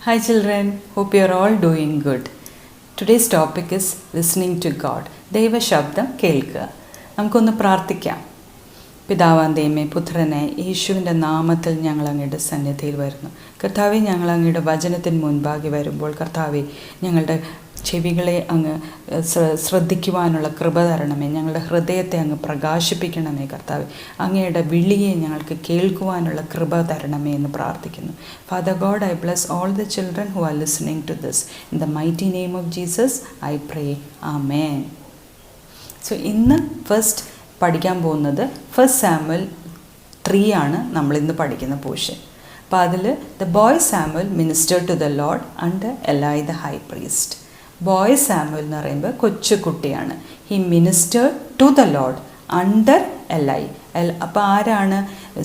Hi children, hope you are all doing good. Today's topic is listening to God. ദൈവശബ്ദം കേൾക്കുക. നമുക്കൊന്ന് പ്രാർത്ഥിക്കാം. പിതാവാം ദൈവമേ, പുത്രനെ യേശുവിൻ്റെ നാമത്തിൽ ഞങ്ങൾ അങ്ങയുടെ സന്നിധിയിൽ വരുന്നു. കർത്താവെ, ഞങ്ങൾ അങ്ങയുടെ വചനത്തിന് മുൻപാകെ വരുമ്പോൾ കർത്താവെ, ഞങ്ങളുടെ ചെവികളെ അങ്ങ് ശ്രദ്ധിക്കുവാനുള്ള കൃപ തരണമേ. ഞങ്ങളുടെ ഹൃദയത്തെ അങ്ങ് പ്രകാശിപ്പിക്കണമേ കർത്താവെ. അങ്ങയുടെ വിളിയെ ഞങ്ങൾക്ക് കേൾക്കുവാനുള്ള കൃപ തരണമേ എന്ന് പ്രാർത്ഥിക്കുന്നു. Father God, I bless all the children who are listening to this. In the mighty name of Jesus, I pray. Amen. So, ഇന്ന് ഫസ്റ്റ് പഠിക്കാൻ പോകുന്നത് 1 Samuel 3 ആണ് നമ്മളിന്ന് പഠിക്കുന്ന പോർഷൻ. അപ്പോൾ അതിൽ the boy Samuel minister to the Lord under Eli the high priest. Boy Samuel എന്ന് പറയുമ്പോൾ കൊച്ചുകുട്ടിയാണ്. He minister to the Lord under Eli. അപ്പോൾ ആരാണ്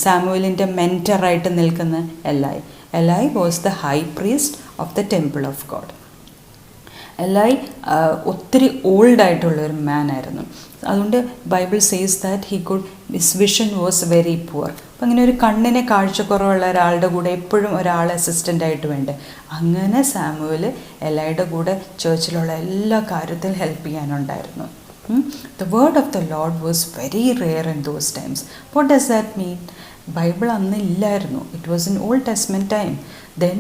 സാമുവലിൻ്റെ മെൻറ്ററായിട്ട് നിൽക്കുന്ന? Eli. Eli was the high priest of the temple of God. Eli ഒത്തിരി ഓൾഡായിട്ടുള്ളൊരു മാൻ ആയിരുന്നു. അതുകൊണ്ട് Bible says that his vision was very poor. അപ്പം അങ്ങനെ ഒരു കണ്ണിന് കാഴ്ചക്കുറവുള്ള ഒരാളുടെ കൂടെ എപ്പോഴും ഒരാൾ അസിസ്റ്റൻ്റായിട്ട് വേണ്ടേ. അങ്ങനെ സാമുവൽ എലൈയുടെ കൂടെ ചേർച്ചിലുള്ള എല്ലാ കാര്യത്തിലും ഹെൽപ്പ് ചെയ്യാനുണ്ടായിരുന്നു. The word of the Lord was very rare in those times. What does that mean? Bible അന്ന് ഇല്ലായിരുന്നു. It was in Old Testament time. Then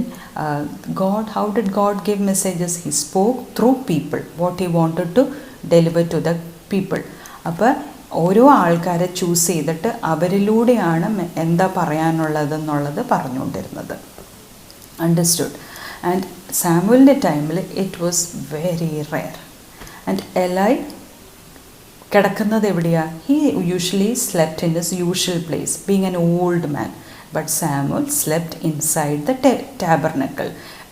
how did God give messages? He spoke through people, what he wanted to deliver to the people. അപ്പോൾ ഓരോ ആൾക്കാരെ choose ചെയ്തിട്ട് അവരിലൂടെയാണ് എന്താ പറയാനുള്ളതെന്നുള്ളത് പറഞ്ഞുകൊണ്ടിരുന്നത്. Understood? And സാമുവലിൻ്റെ ടൈമിൽ it was very rare. And Eli കിടക്കുന്നത് എവിടെയാണ്? He usually slept in his usual place, being an old man. But Samuel slept inside the tabernacle,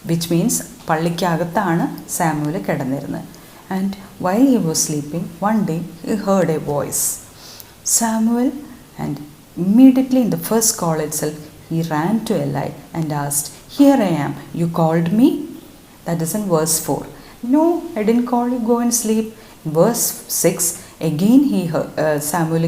which means പള്ളിക്കകത്താണ് സാമുവൽ കിടന്നിരുന്നത്. And while he was sleeping, one day he heard a voice. Samuel, and immediately in the first call itself, he ran to Eli and asked, "Here I am, you called me?" That is in verse 4. "No, I didn't call you, go and sleep." In verse 6, again he heard, Samuel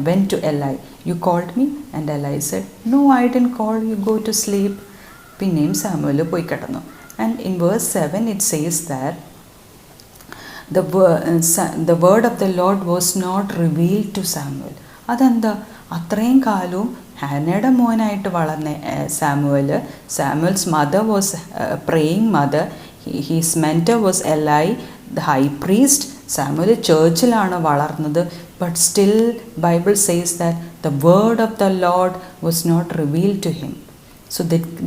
went to Eli. "You called me?" And Eli said, "No, I didn't call you, go to sleep." പിന്നെയും Samuel പോയി കിടന്നു. And in verse 7 it says that the word of the Lord was not revealed to Samuel. അതെന്താ? അത്രയും കാലവും ഹാനയുടെ മോനായിട്ട് വളർന്ന Samuel's mother was praying mother. His mentor was Eli the high priest. Samuel ചേർച്ചിലാണ് വളർന്നത്. But still Bible says that the word of the Lord was not revealed to him. So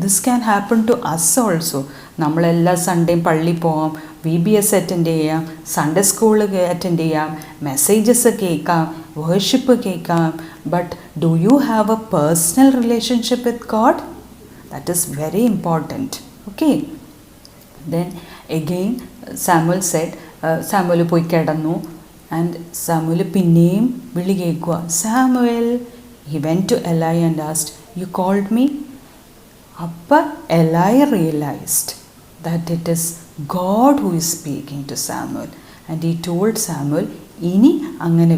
this can happen to us also. നമ്മളെല്ലാ സൺഡേയും പള്ളിയിൽ പോകാം, VBS attend ചെയ്യാം, Sunday സ്കൂളിൽ attend ചെയ്യാം, messages കേൾക്കാം, വേർഷിപ്പ് കേൾക്കാം. But do you have a personal relationship with God? That is very important. Okay. Then again Samuel പോയി കിടന്നു. ആൻഡ് സാമുവൽ പിന്നെയും വിളി കേൾക്കുക, "Samuel." He went to Eli and asked, "you called me?" അപ്പം Eli realised that it is God who is speaking to Samuel. And he told Samuel, ഇനി അങ്ങനെ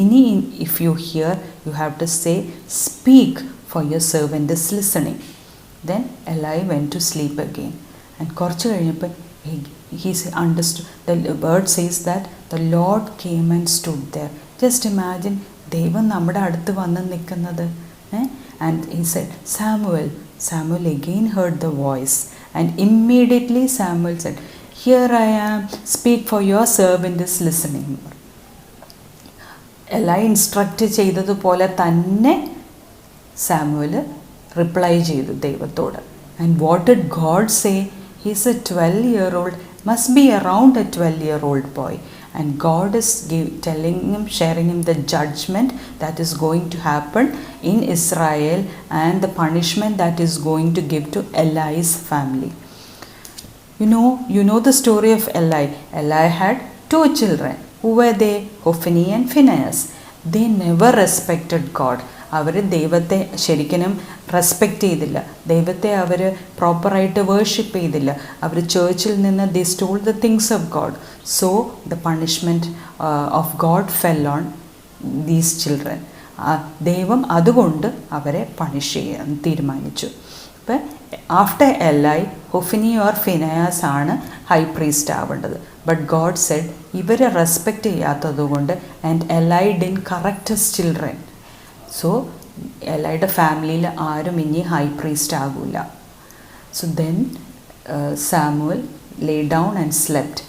ഇനി if you hear you have to say, "speak, for your servant is listening." Then Eli went to sleep again. And കുറച്ച് കഴിഞ്ഞപ്പോൾ he understood. The word says that the Lord came and stood there. Just imagine, ദൈവം നമ്മുടെ അടുത്ത് വന്ന് നിൽക്കുന്നത്. And he said, "Samuel." Samuel again heard the voice, and immediately Samuel said, "Here I am, speak, for your servant is listening." എല്ലാം instruct ചെയ്തതുപോലെ തന്നെ Samuel reply ചെയ്തു ദൈവത്തോട്. And what did God say? He's a 12-year-old, must be around a 12-year-old boy. And God is sharing him the judgment that is going to happen in Israel and the punishment that is going to give to Eli's family. You know the story of Eli. Eli had 2 children. Who were they? Hophni and Phinehas. They never respected God. അവർ ദൈവത്തെ ശരിക്കും respect ചെയ്തില്ല. ദൈവത്തെ അവർ പ്രോപ്പറായിട്ട് worship ചെയ്തില്ല. അവർ ചേർച്ചിൽ നിന്ന് they stole the things of God. So the punishment of God fell on these children. ദൈവം അതുകൊണ്ട് അവരെ പണിഷ് ചെയ്യാൻ തീരുമാനിച്ചു. ഇപ്പം ആഫ്റ്റർ എലൈ ഹൊഫിനി ഓർ ഫിനയാസ് ആണ് ഹൈ പ്രീസ്റ്റ് ആവേണ്ടത്. ബട്ട് ഗോഡ് സെഡ് ഇവരെ റെസ്പെക്റ്റ് ചെയ്യാത്തത് കൊണ്ട് and Eli didn't correct his children. So എലൈയുടെ ഫാമിലിയിൽ ആരും ഇനി ഹൈ പ്രീസ്റ്റ് ആകില്ല. So then Samuel lay down and slept.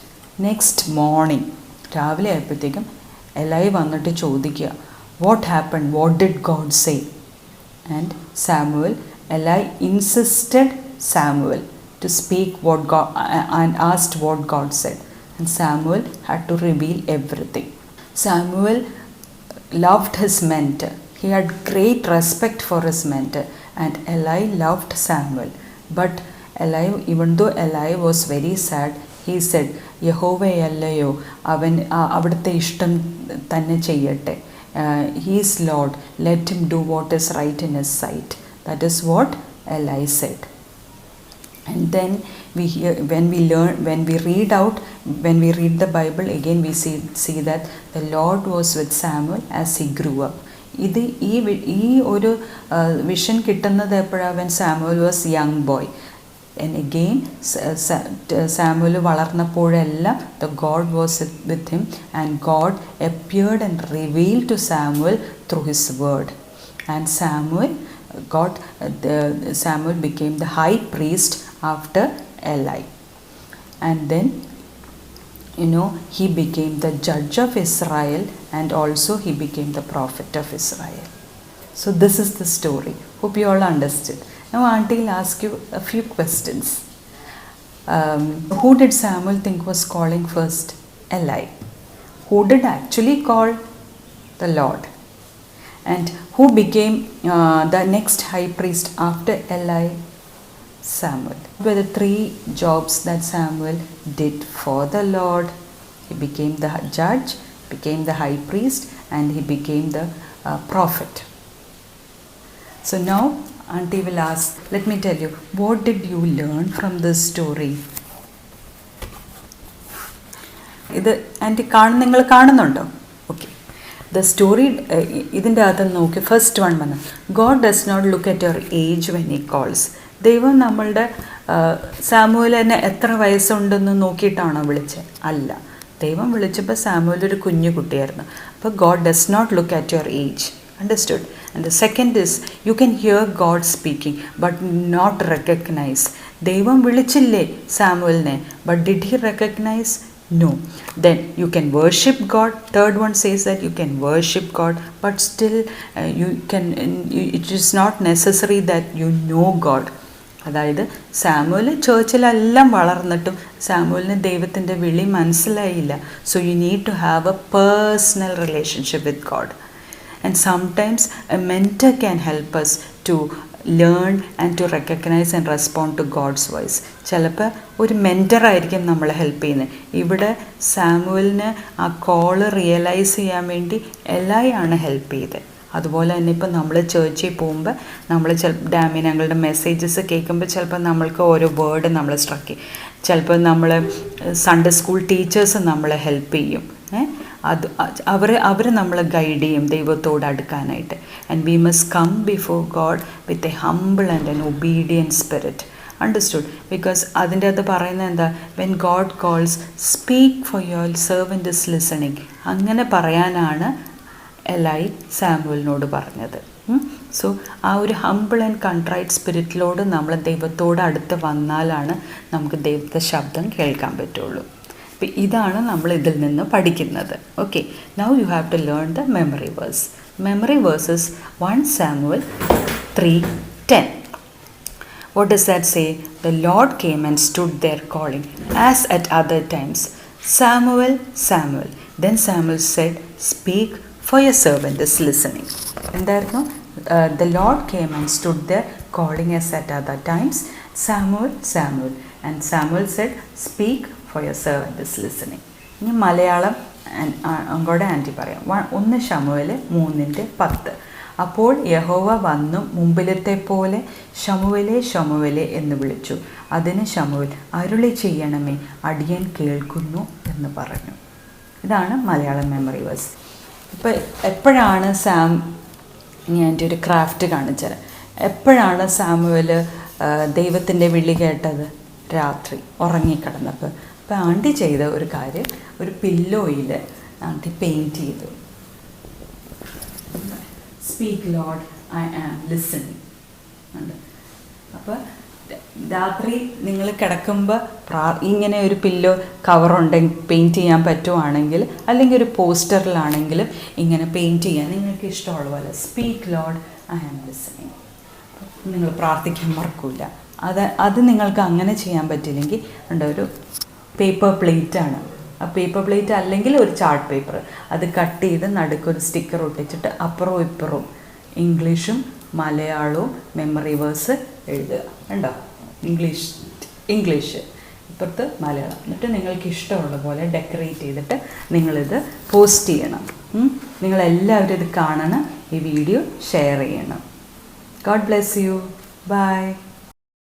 Next morning രാവിലെ ആയപ്പോഴത്തേക്കും എലൈ വന്നിട്ട് ചോദിക്കുക, what happen, what did God say? And Samuel Eli insisted Samuel to speak what God and asked what God said, and Samuel had to reveal everything. Samuel loved his mentor. He had great respect for his mentor, and Eli loved Samuel. But Eli, even though Eli was very sad, he said, യഹോവയല്ലയോ അവൻ അവിടുത്തെ ഇഷ്ടം തന്നെ ചെയ്യട്ടെ. He is Lord, let him do what is right in his sight. That is what Eli said. And then when we read the Bible again, we see that the Lord was with Samuel as he grew up. ഈ ഒരു vision കിട്ടുന്നത് എപ്പോഴാണ്? when Samuel was young boy. And again Samuel വളർന്നപ്പോഴെല്ലാം the God was with him, and God appeared and revealed to Samuel through his word. And Samuel became the high priest after Eli. And then he became the judge of Israel, and also he became the prophet of Israel. So this is the story. Hope you all understood. Now auntie will ask you a few questions. Who did Samuel think was calling first? Eli. Who did actually call? The Lord. And who became the next high priest after Eli? Samuel. What were the three jobs that Samuel did for the Lord? He became the judge, became the high priest, and he became the prophet. So now auntie will ask, let me tell you, what did you learn from this story? ഇത് aunty നിങ്ങൾ കാണുന്നുണ്ടോ? Okay. The story ഇതിൻ്റെ അകത്ത് നോക്കി first one വന്ന്, God does not look at your age when he calls. ദൈവം നമ്മളുടെ സാമുവലിനെ എത്ര വയസ്സുണ്ടെന്ന് നോക്കിയിട്ടാണോ വിളിച്ചത്? അല്ല. ദൈവം വിളിച്ചപ്പോൾ സാമുവൽ ഒരു കുഞ്ഞു കുട്ടിയായിരുന്നു. അപ്പോൾ God does not look at your age. Understood? And the second is, you can hear God speaking but not recognize. ദൈവം വിളിച്ചില്ലേ സാമുവലിനെ, but did he recognize? No. Then you can worship God. Third one says that you can worship God, but still it is not necessary that you know God. അതായത് Samuel ചേർച്ചിലെല്ലാം വളർന്നിട്ടും സാമുവലിന് ദൈവത്തിൻ്റെ വിളി മനസ്സിലായില്ല. So you need to have a personal relationship with God. And sometimes a mentor can help us to learn and to recognize and respond to God's voice. ചിലപ്പോൾ ഒരു മെൻറ്ററായിരിക്കും നമ്മളെ ഹെൽപ്പ് ചെയ്യുന്നത്. ഇവിടെ സാമുവലിന് ആ കോള് റിയലൈസ് ചെയ്യാൻ വേണ്ടി എല്ലായാണ് ഹെൽപ്പ് ചെയ്തത്. അതുപോലെ തന്നെ ഇപ്പം നമ്മൾ ചേർച്ചിൽ പോകുമ്പോൾ നമ്മൾ ഞങ്ങളുടെ മെസ്സേജസ് കേൾക്കുമ്പോൾ ചിലപ്പോൾ നമ്മൾക്ക് ഓരോ വേർഡ് നമ്മൾ സ്ട്രക്ക് ചെയ്യും. ചിലപ്പോൾ നമ്മൾ സൺഡേ സ്കൂൾ ടീച്ചേഴ്സ് നമ്മളെ ഹെൽപ്പ് ചെയ്യും. അവർ നമ്മളെ ഗൈഡ് ചെയ്യും ദൈവത്തോട് അടുക്കാനായിട്ട്. And we must come before God with a humble and an obedient spirit. Understood? Because അതിൻ്റെ അത് പറയുന്നത് എന്താ? When God calls, speak for your servant is listening. അങ്ങനെ പറയാനാണ് എലൈ സാമുവലിനോട് പറഞ്ഞത്. സോ ആ ഒരു ഹംബിൾ ആൻഡ് കൺട്രൈറ്റ് സ്പിരിറ്റിലോട് നമ്മൾ ദൈവത്തോട് അടുത്ത് വന്നാലാണ് നമുക്ക് ദൈവത്തെ ശബ്ദം കേൾക്കാൻ പറ്റുള്ളൂ. അപ്പോൾ ഇതാണ് നമ്മൾ ഇതിൽ നിന്ന് പഠിക്കുന്നത്. Okay, now you have to learn the memory verse. Memory verses 1 Samuel 3:10. What does that say? The Lord came and stood there calling, as at other times, Samuel, Samuel. Then Samuel said, Speak, for your servant is listening. എന്തായിരുന്നു? The Lord came and stood there calling as at other times, Samuel, Samuel. And Samuel said, Speak, for your servant is listening. ഇനി മലയാളം അങ്ങോട്ട് anti പറയാം. 1 ശമൂവേൽ 3:10. അപ്പോൾ യഹോവ വന്നു മുമ്പിലത്തെ പോലെ ശമൂവേലേ ശമൂവേലേ എന്ന് വിളിച്ചു. അതിന് ശമൂവേൽ, അരുളി ചെയ്യണമേ, അടിയൻ കേൾക്കുന്നു എന്ന് പറഞ്ഞു. ഇതാണ് മലയാളം മെമ്മറി വേഴ്സ്. ഇപ്പോൾ എപ്പോഴാണ് ഞാൻ എൻ്റെ ഒരു ക്രാഫ്റ്റ് കാണിച്ചുതരാം. എപ്പോഴാണ് സാമുവൽ ദൈവത്തിൻ്റെ വിളി കേട്ടത്? രാത്രി ഉറങ്ങിക്കിടന്നപ്പോൾ. അപ്പോൾ ആൻറ്റി ചെയ്ത ഒരു കാര്യം, ഒരു പില്ലോയിൽ ആൻറ്റി പെയിൻറ്റ് ചെയ്തു. Speak Lord, I am listening ഉണ്ട്. അപ്പോൾ രാത്രി നിങ്ങൾ കിടക്കുമ്പോൾ ഇങ്ങനെ ഒരു പില്ലോ കവറുണ്ടെങ്കിൽ പെയിൻറ്റ് ചെയ്യാൻ പറ്റുവാണെങ്കിൽ, അല്ലെങ്കിൽ ഒരു പോസ്റ്ററിലാണെങ്കിലും ഇങ്ങനെ പെയിൻറ്റ് ചെയ്യാൻ നിങ്ങൾക്ക് ഇഷ്ടമുള്ള പോലെ speak Lord, I am listening. നിങ്ങൾ പ്രാർത്ഥിക്കാൻ മറക്കില്ല. അത് നിങ്ങൾക്ക് അങ്ങനെ ചെയ്യാൻ പറ്റില്ലെങ്കിൽ ഉണ്ട്, ഒരു പേപ്പർ പ്ലേറ്റാണ്. ആ പേപ്പർ പ്ലേറ്റ് അല്ലെങ്കിൽ ഒരു ചാർട്ട് പേപ്പർ, അത് കട്ട് ചെയ്ത് നടുക്കൊരു സ്റ്റിക്കർ ഒട്ടിച്ചിട്ട് അപ്പുറവും ഇപ്പുറവും ഇംഗ്ലീഷും മലയാളവും മെമ്മറി വേഴ്സ് എഴുതുക. ഉണ്ടോ? ഇംഗ്ലീഷ് ഇപ്പുറത്ത് മലയാളം. എന്നിട്ട് നിങ്ങൾക്ക് ഇഷ്ടമുള്ള പോലെ ഡെക്കറേറ്റ് ചെയ്തിട്ട് നിങ്ങളിത് പോസ്റ്റ് ചെയ്യണം. നിങ്ങളെല്ലാവരും ഇത് കാണണം, ഈ വീഡിയോ ഷെയർ ചെയ്യണം. God bless you. Bye.